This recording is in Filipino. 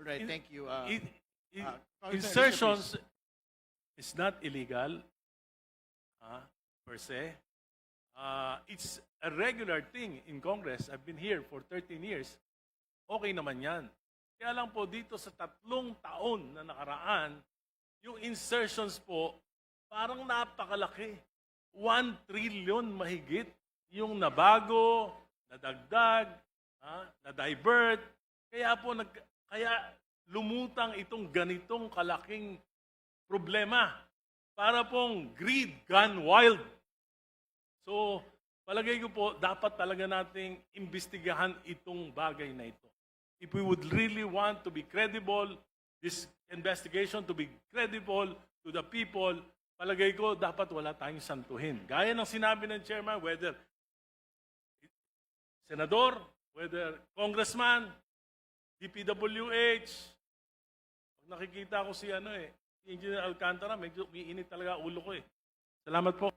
right, thank you. Congressman Insertions is not illegal per se. It's a regular thing in Congress. I've been here for 13 years. Okay naman yan. Kaya lang po dito sa 3 taon na nakaraan, yung insertions po parang napakalaki. 1 trillion mahigit yung nabago, nadagdag, na-divert. Kaya lumutang itong ganitong kalaking problema para pong greed gone wild. So, palagay ko po, dapat talaga nating imbestigahan itong bagay na ito. If we would really want to be credible, this investigation to be credible to the people, palagay ko, dapat wala tayong santuhin. Gaya ng sinabi ng chairman, whether senador, whether congressman, DPWH, pag nakikita ko si Engineer Alcantara, medyo umiinit talaga ulo ko eh. Salamat po.